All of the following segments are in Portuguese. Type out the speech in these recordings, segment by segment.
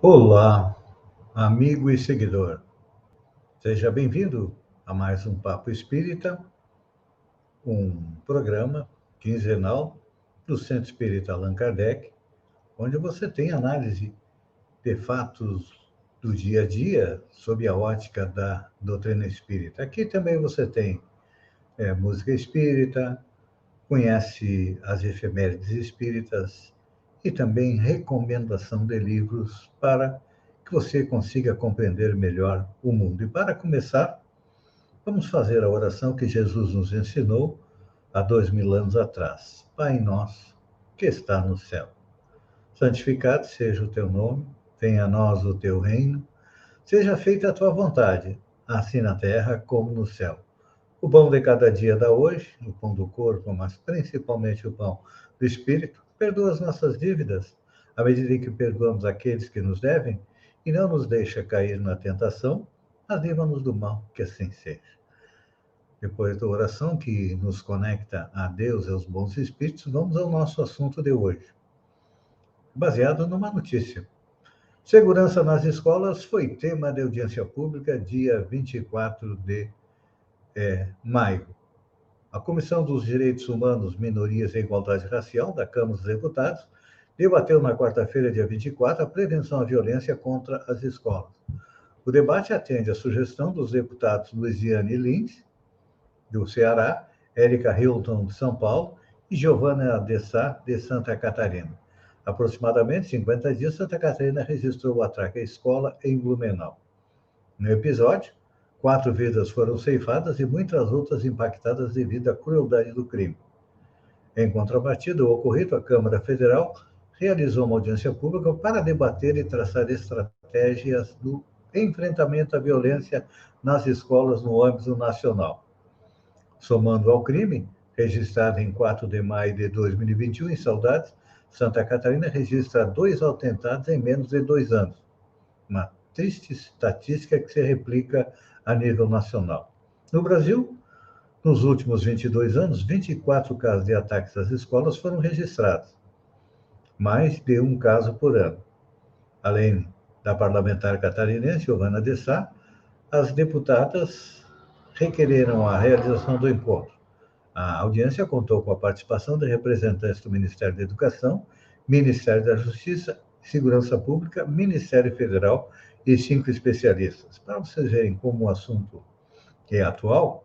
Olá, amigo e seguidor. Seja bem-vindo a mais um Papo Espírita, um programa quinzenal do Centro Espírita Allan Kardec, onde você tem análise de fatos do dia a dia sob a ótica da doutrina espírita. Aqui também você tem música espírita, conhece as efemérides espíritas e também recomendação de livros para que você consiga compreender melhor o mundo. E para começar, vamos fazer a oração que Jesus nos ensinou há 2000 anos atrás. Pai nosso, que está no céu, santificado seja o teu nome, venha a nós o teu reino, seja feita a tua vontade, assim na terra como no céu. O pão de cada dia dá hoje, o pão do corpo, mas principalmente o pão do espírito, perdoa as nossas dívidas, à medida em que perdoamos aqueles que nos devem, e não nos deixa cair na tentação, mas livra-nos do mal, que assim seja. Depois da oração que nos conecta a Deus e aos bons espíritos, vamos ao nosso assunto de hoje, baseado numa notícia. Segurança nas escolas foi tema de audiência pública dia 24 de maio. A Comissão dos Direitos Humanos, Minorias e Igualdade Racial da Câmara dos Deputados debateu na quarta-feira, dia 24, a prevenção à violência contra as escolas. O debate atende à sugestão dos deputados Luiziane Lins, do Ceará, Érica Hilton, de São Paulo, e Giovana de Sá, de Santa Catarina. Aproximadamente 50 dias, Santa Catarina registrou o ataque à escola em Blumenau. No episódio, 4 vidas foram ceifadas e muitas outras impactadas devido à crueldade do crime. Em contrapartida, o ocorrido, a Câmara Federal realizou uma audiência pública para debater e traçar estratégias do enfrentamento à violência nas escolas no âmbito nacional. Somando ao crime, registrado em 4 de maio de 2021 em Saudades, Santa Catarina registra 2 atentados em menos de 2 anos. Uma triste estatística que se replica a nível nacional. No Brasil, nos últimos 22 anos, 24 casos de ataques às escolas foram registrados, mais de um caso por ano. Além da parlamentar catarinense, Giovana de Sá, as deputadas requereram a realização do encontro. A audiência contou com a participação de representantes do Ministério da Educação, Ministério da Justiça, Segurança Pública, Ministério Federal e 5 especialistas. Para vocês verem como o assunto é atual,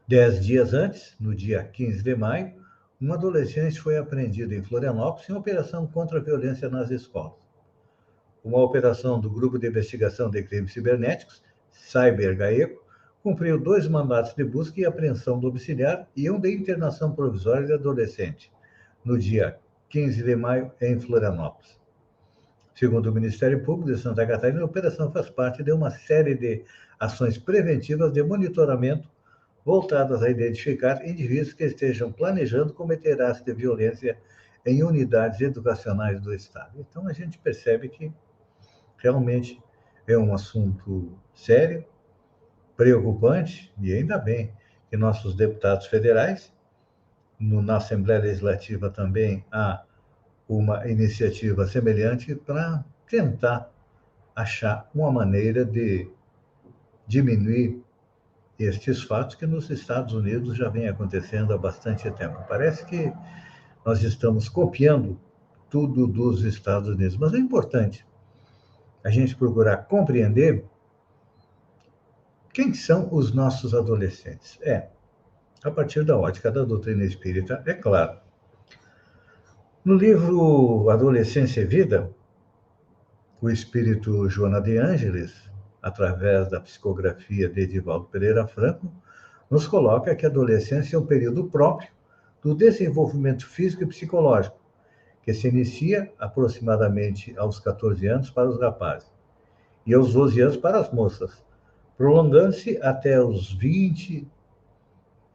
10 dias antes, no dia 15 de maio, um adolescente foi apreendido em Florianópolis em operação contra a violência nas escolas. Uma operação do Grupo de Investigação de Crimes Cibernéticos, Cyber-GAECO, cumpriu 2 mandatos de busca e apreensão domiciliar e um de internação provisória de adolescente, no dia 15 de maio, em Florianópolis. Segundo o Ministério Público de Santa Catarina, a operação faz parte de uma série de ações preventivas de monitoramento voltadas a identificar indivíduos que estejam planejando cometer atos de violência em unidades educacionais do Estado. Então, a gente percebe que realmente é um assunto sério, preocupante, e ainda bem que nossos deputados federais, na Assembleia Legislativa também há uma iniciativa semelhante para tentar achar uma maneira de diminuir estes fatos que nos Estados Unidos já vem acontecendo há bastante tempo. Parece que nós estamos copiando tudo dos Estados Unidos, mas é importante a gente procurar compreender quem são os nossos adolescentes. A partir da ótica da doutrina espírita, é claro. No livro Adolescência e Vida, o espírito Joana de Ângeles, através da psicografia de Edivaldo Pereira Franco, nos coloca que a adolescência é um período próprio do desenvolvimento físico e psicológico, que se inicia aproximadamente aos 14 anos para os rapazes e aos 12 anos para as moças, prolongando-se até os 20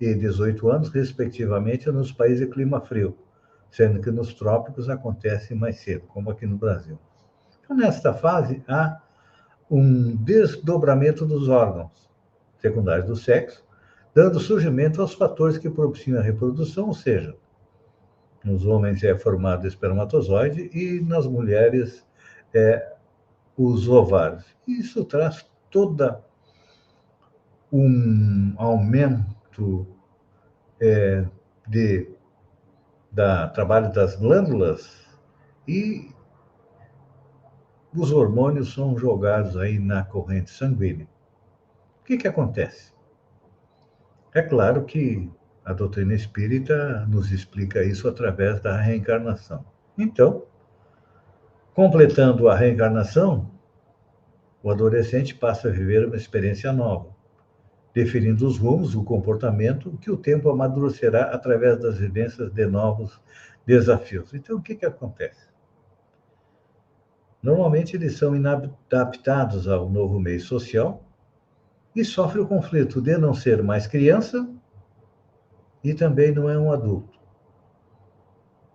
e 18 anos, respectivamente, nos países de clima frio, sendo que nos trópicos acontece mais cedo, como aqui no Brasil. Então, nesta fase, há um desdobramento dos órgãos secundários do sexo, dando surgimento aos fatores que propiciam a reprodução, ou seja, nos homens é formado espermatozoide e nas mulheres os ovários. Isso traz toda um aumento da trabalho das glândulas e os hormônios são jogados aí na corrente sanguínea. O que acontece? É claro que a doutrina espírita nos explica isso através da reencarnação. Então, completando a reencarnação, o adolescente passa a viver uma experiência nova, definindo os rumos, o comportamento que o tempo amadurecerá através das vivências de novos desafios. Então, o que acontece? Normalmente, eles são inadaptados ao novo meio social e sofrem o conflito de não ser mais criança e também não é um adulto.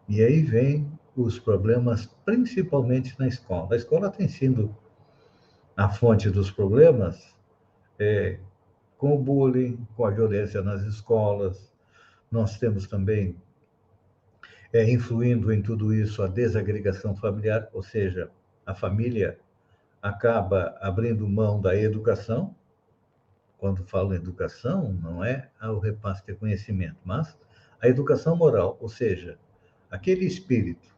E aí vem os problemas, principalmente na escola. A escola tem sido a fonte dos problemas com o bullying, com a violência nas escolas. Nós temos também, influindo em tudo isso, a desagregação familiar, ou seja, a família acaba abrindo mão da educação. Quando falo em educação, não é o repasse de conhecimento, mas a educação moral, ou seja, aquele espírito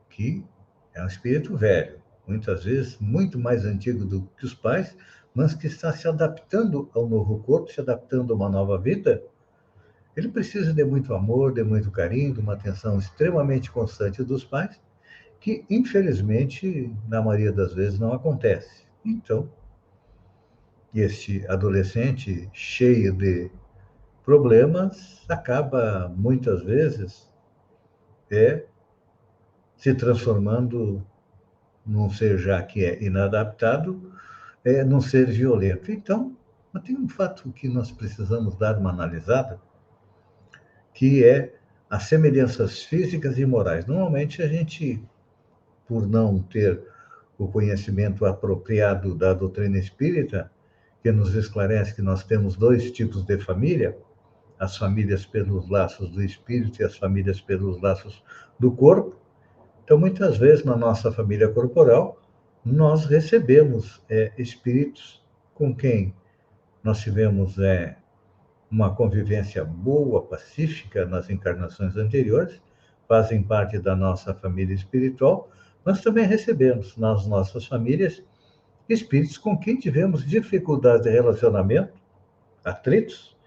que é um espírito velho, muitas vezes muito mais antigo do que os pais, mas que está se adaptando ao novo corpo, se adaptando a uma nova vida. Ele precisa de muito amor, de muito carinho, de uma atenção extremamente constante dos pais, que, infelizmente, na maioria das vezes não acontece. Então, este adolescente cheio de problemas acaba, muitas vezes, se transformando num ser já que é inadaptado, num ser violento. Então, tem um fato que nós precisamos dar uma analisada, que é as semelhanças físicas e morais. Normalmente, a gente, por não ter o conhecimento apropriado da doutrina espírita, que nos esclarece que nós temos dois tipos de família, as famílias pelos laços do espírito e as famílias pelos laços do corpo. Então, muitas vezes, na nossa família corporal, nós recebemos espíritos com quem nós tivemos uma convivência boa, pacífica nas encarnações anteriores, fazem parte da nossa família espiritual, mas também recebemos nas nossas famílias espíritos com quem tivemos dificuldades de relacionamento, atritos,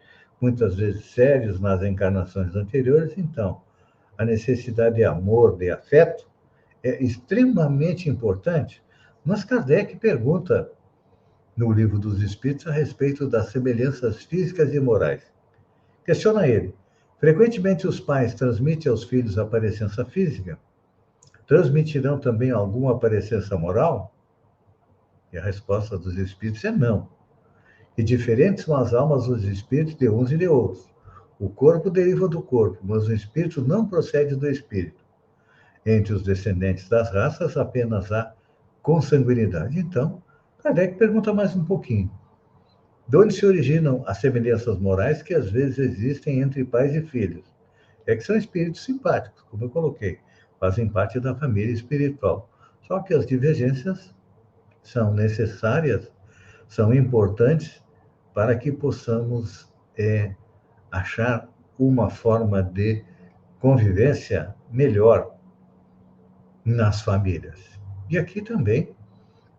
muitas vezes sérios nas encarnações anteriores. Então, a necessidade de amor, de afeto, é extremamente importante. Mas Kardec pergunta no Livro dos Espíritos a respeito das semelhanças físicas e morais. Questiona ele: frequentemente os pais transmitem aos filhos a parecença física? Transmitirão também alguma parecença moral? E a resposta dos Espíritos é não. E diferentes são as almas dos espíritos de uns e de outros. O corpo deriva do corpo, mas o espírito não procede do espírito. Entre os descendentes das raças apenas há consanguinidade. Então, Kardec pergunta mais um pouquinho. De onde se originam as semelhanças morais que às vezes existem entre pais e filhos? É que são espíritos simpáticos, como eu coloquei, fazem parte da família espiritual. Só que as divergências são necessárias, são importantes para que possamos achar uma forma de convivência melhor nas famílias. E aqui também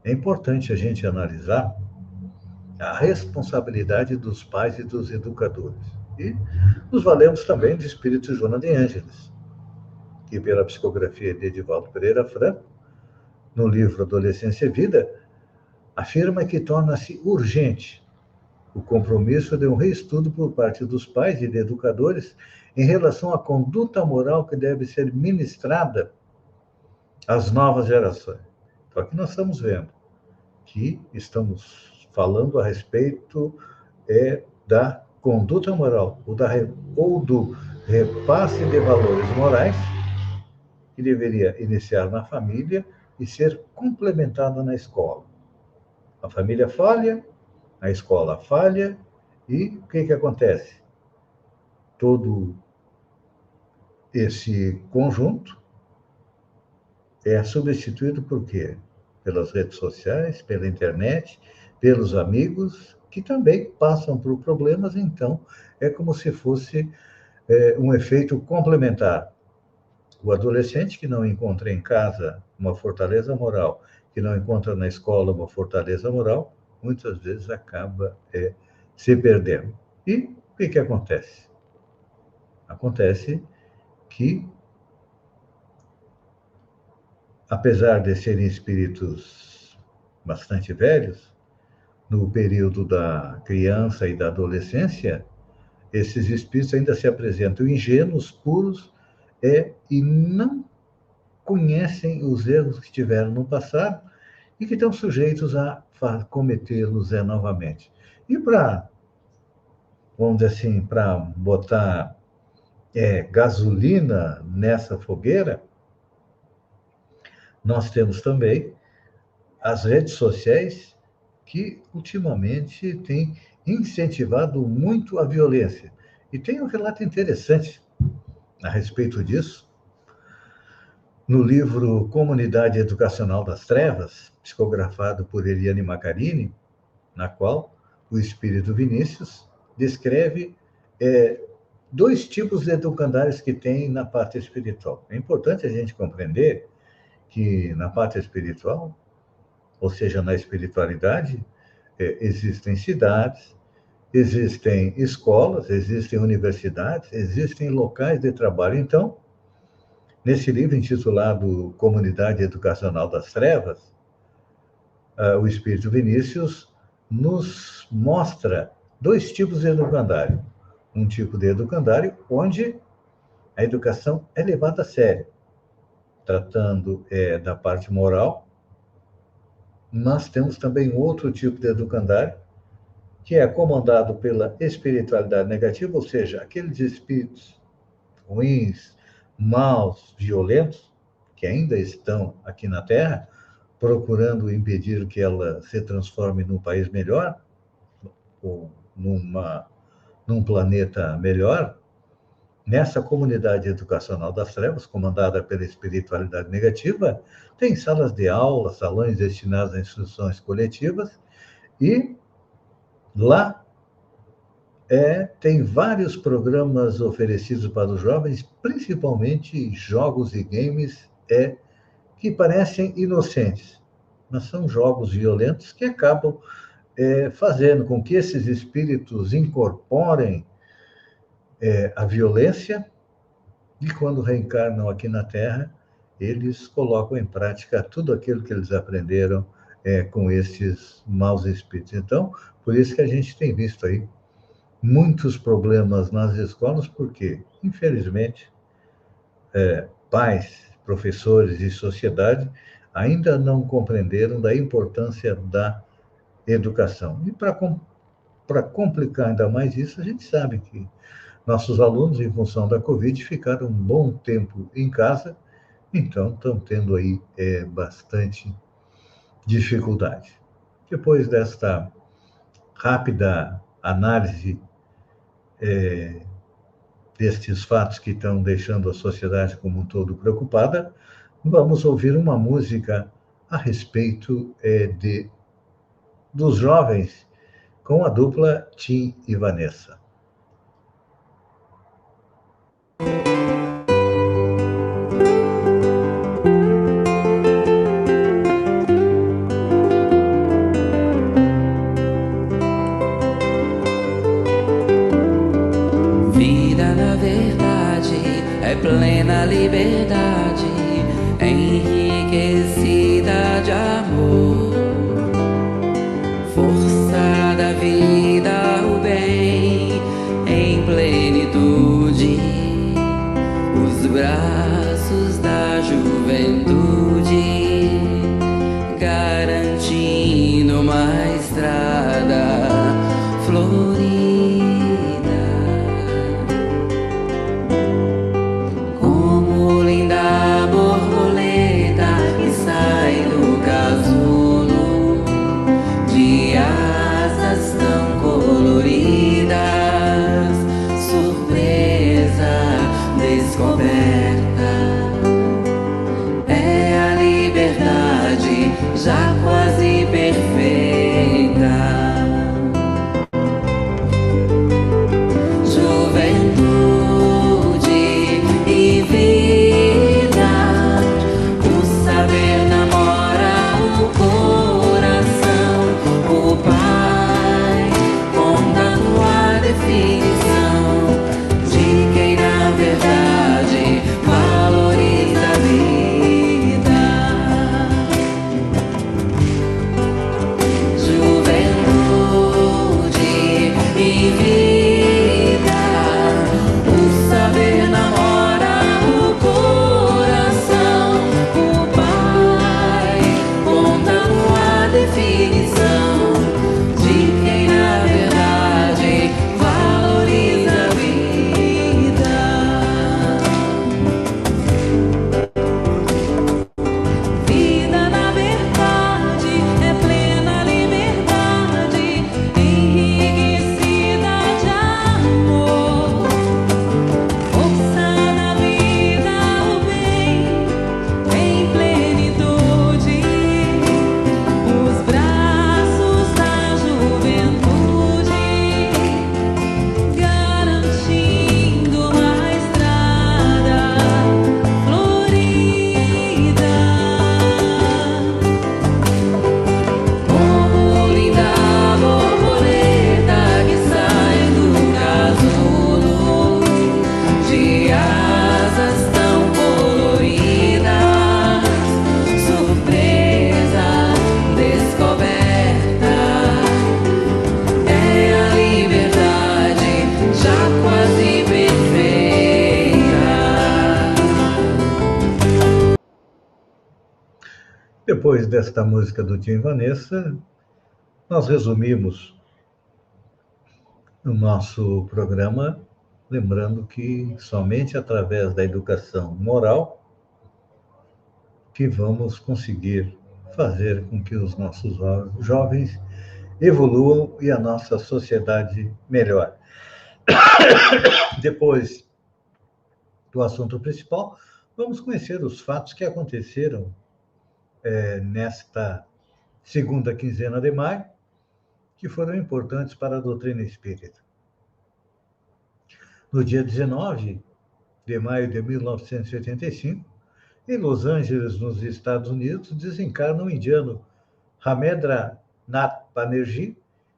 é importante a gente analisar a responsabilidade dos pais e dos educadores. E nos valemos também do espírito Joana de Ângeles, que pela psicografia de Edivaldo Pereira Franco, no livro Adolescência e Vida, afirma que torna-se urgente o compromisso de um reestudo por parte dos pais e de educadores em relação à conduta moral que deve ser ministrada às novas gerações. Então, aqui nós estamos vendo que estamos falando a respeito da conduta moral ou do repasse de valores morais que deveria iniciar na família e ser complementado na escola. A família falha, a escola falha, e o que acontece? Todo esse conjunto é substituído por quê? Pelas redes sociais, pela internet, pelos amigos, que também passam por problemas, então é como se fosse um efeito complementar. O adolescente que não encontra em casa uma fortaleza moral, que não encontra na escola uma fortaleza moral, muitas vezes acaba se perdendo. E o que acontece? Acontece que, apesar de serem espíritos bastante velhos, no período da criança e da adolescência, esses espíritos ainda se apresentam ingênuos, puros, e não conhecem os erros que tiveram no passado e que estão sujeitos a cometê-los novamente. E vamos dizer assim, para botar gasolina nessa fogueira, nós temos também as redes sociais que ultimamente têm incentivado muito a violência. E tem um relato interessante a respeito disso. No livro Comunidade Educacional das Trevas, psicografado por Eliane Macarini, na qual o espírito Vinícius descreve dois tipos de educandários que tem na parte espiritual. É importante a gente compreender que na parte espiritual, ou seja, na espiritualidade, existem cidades, existem escolas, existem universidades, existem locais de trabalho. Então, nesse livro intitulado Comunidade Educacional das Trevas, o espírito Vinícius nos mostra dois tipos de educandário. Um tipo de educandário onde a educação é levada a sério, tratando da parte moral. Nós temos também outro tipo de educandário, que é comandado pela espiritualidade negativa, ou seja, aqueles espíritos ruins, maus, violentos, que ainda estão aqui na Terra, procurando impedir que ela se transforme num país melhor, ou num planeta melhor. Nessa comunidade educacional das trevas, comandada pela espiritualidade negativa, tem salas de aula, salões destinados a instruções coletivas, e lá tem vários programas oferecidos para os jovens, principalmente jogos e games que parecem inocentes, mas são jogos violentos que acabam fazendo com que esses espíritos incorporem a violência, e quando reencarnam aqui na Terra, eles colocam em prática tudo aquilo que eles aprenderam com esses maus espíritos. Então, por isso que a gente tem visto aí muitos problemas nas escolas, porque, infelizmente, pais, professores e sociedade ainda não compreenderam da importância da educação. E para complicar ainda mais isso, a gente sabe que nossos alunos, em função da Covid, ficaram um bom tempo em casa, então estão tendo aí bastante dificuldade. Depois desta rápida análise destes fatos que estão deixando a sociedade como um todo preocupada, vamos ouvir uma música a respeito dos jovens, com a dupla Tim e Vanessa. Plena liberdade, enriquecida de amor, força da vida, o bem, Depois desta música do Tim Vanessa, nós resumimos o nosso programa, lembrando que somente através da educação moral que vamos conseguir fazer com que os nossos jovens evoluam e a nossa sociedade melhore. Depois do assunto principal, vamos conhecer os fatos que aconteceram nesta segunda quinzena de maio, que foram importantes para a doutrina espírita. No dia 19 de maio de 1985, em Los Angeles, nos Estados Unidos, desencarna o indiano Ramendra Nath Banerjee,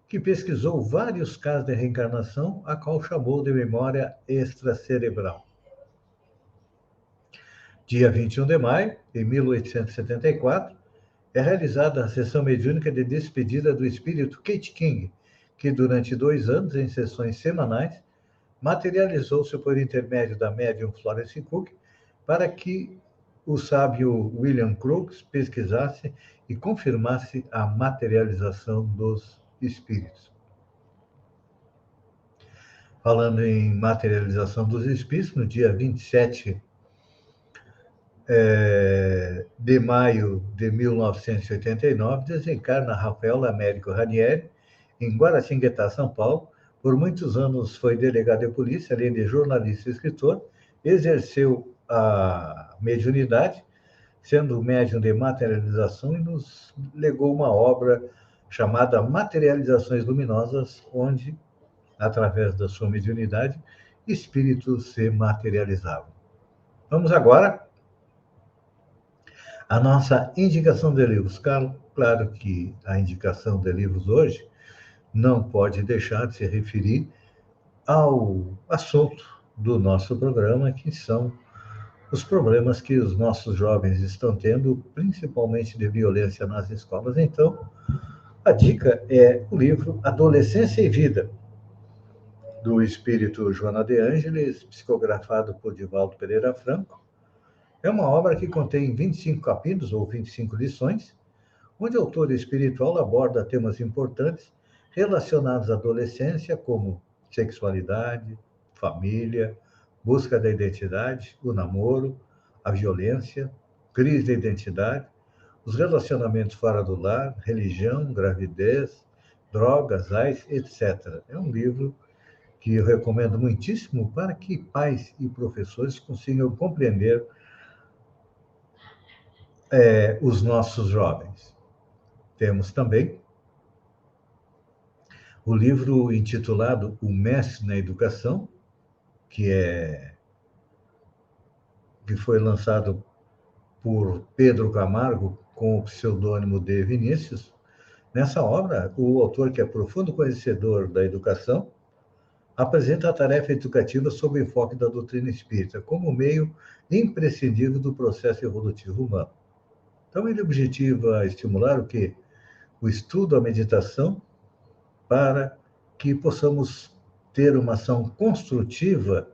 que pesquisou vários casos de reencarnação, a qual chamou de memória extracerebral. Dia 21 de maio de 1874, é realizada a sessão mediúnica de despedida do espírito Kate King, que durante 2 anos, em sessões semanais, materializou-se por intermédio da médium Florence Cook para que o sábio William Crookes pesquisasse e confirmasse a materialização dos espíritos. Falando em materialização dos espíritos, no dia 27 de maio de 1989, desencarna Rafael Américo Ranieri, em Guaratinguetá, São Paulo. Por muitos anos foi delegado de polícia, além de jornalista e escritor, exerceu a mediunidade, sendo médium de materialização, e nos legou uma obra chamada Materializações Luminosas, onde, através da sua mediunidade, espíritos se materializavam. Vamos agora à nossa indicação de livros. Claro que a indicação de livros hoje não pode deixar de se referir ao assunto do nosso programa, que são os problemas que os nossos jovens estão tendo, principalmente de violência nas escolas. Então, a dica é o livro Adolescência e Vida, do espírito Joana de Ângeles, psicografado por Divaldo Pereira Franco. É uma obra que contém 25 capítulos, ou 25 lições, onde o autor espiritual aborda temas importantes relacionados à adolescência, como sexualidade, família, busca da identidade, o namoro, a violência, crise de identidade, os relacionamentos fora do lar, religião, gravidez, drogas, AIDS, etc. É um livro que eu recomendo muitíssimo para que pais e professores consigam compreender os nossos jovens. Temos também o livro intitulado O Mestre na Educação, que foi lançado por Pedro Camargo com o pseudônimo de Vinícius. Nessa obra, o autor, que é profundo conhecedor da educação, apresenta a tarefa educativa sob o enfoque da doutrina espírita como meio imprescindível do processo evolutivo humano. Então, ele objetiva estimular o quê? O estudo, a meditação, para que possamos ter uma ação construtiva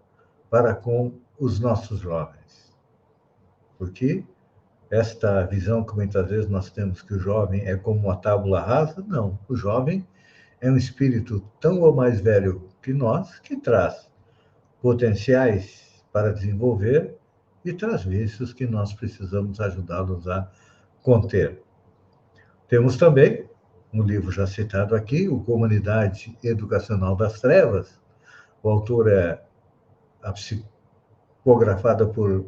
para com os nossos jovens. Porque esta visão que muitas vezes nós temos que o jovem é como uma tábula rasa, não. O jovem é um espírito tão ou mais velho que nós, que traz potenciais para desenvolver e traz vícios que nós precisamos ajudá-los a conter. Temos também um livro já citado aqui, o Comunidade Educacional das Trevas. O autor é psicografada por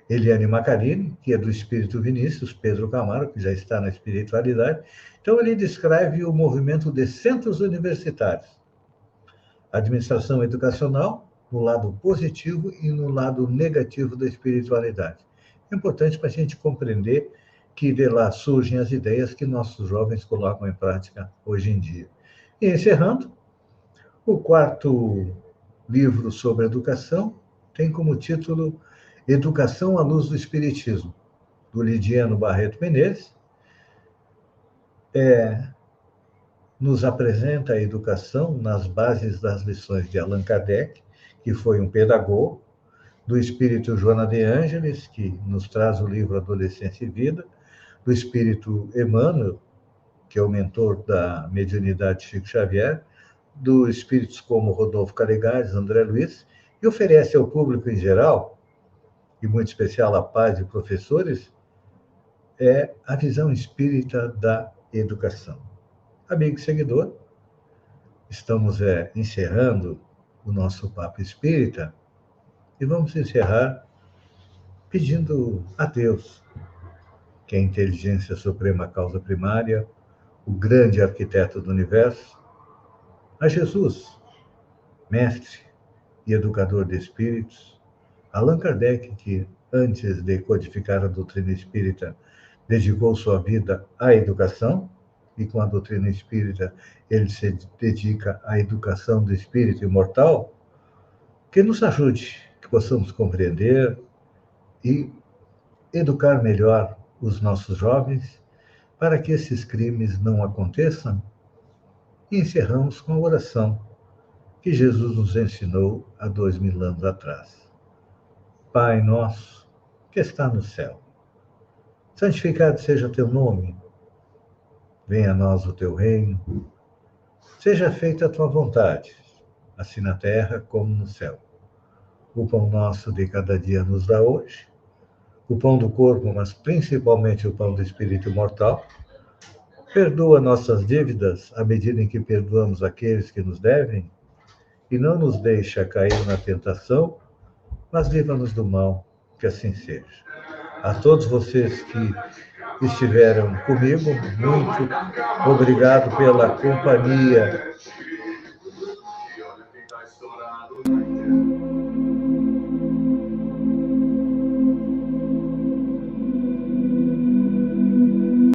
Eliane Macarini, que é do Espírito Vinícius, Pedro Camargo, que já está na espiritualidade. Então, ele descreve o movimento de centros universitários, administração educacional, no lado positivo e no lado negativo da espiritualidade. É importante para a gente compreender que de lá surgem as ideias que nossos jovens colocam em prática hoje em dia. E encerrando, o quarto livro sobre educação tem como título Educação à Luz do Espiritismo, do Lidiano Barreto Menezes. Nos apresenta a educação nas bases das lições de Allan Kardec, que foi um pedagogo, do espírito Joana de Ângeles, que nos traz o livro Adolescência e Vida, do espírito Emmanuel, que é o mentor da mediunidade Chico Xavier, dos espíritos como Rodolfo Carigares, André Luiz, e oferece ao público em geral, e muito especial a pais e professores, é a visão espírita da educação. Amigo e seguidor, estamos encerrando o nosso Papo Espírita e vamos encerrar pedindo a Deus, que é a inteligência suprema, causa primária, o grande arquiteto do universo, a Jesus, mestre e educador de espíritos, Allan Kardec, que antes de codificar a doutrina espírita, dedicou sua vida à educação, e com a doutrina espírita ele se dedica à educação do espírito imortal, que nos ajude, que possamos compreender e educar melhor os nossos jovens, para que esses crimes não aconteçam. E encerramos com a oração que Jesus nos ensinou há 2000 anos atrás. Pai nosso, que está no céu, santificado seja teu nome, venha a nós o teu reino, seja feita a tua vontade, assim na terra como no céu. O pão nosso de cada dia nos dá hoje, o pão do corpo, mas principalmente o pão do espírito imortal. Perdoa nossas dívidas à medida em que perdoamos aqueles que nos devem, e não nos deixa cair na tentação, mas livra-nos do mal, que assim seja. A todos vocês que estiveram comigo, muito obrigado pela companhia.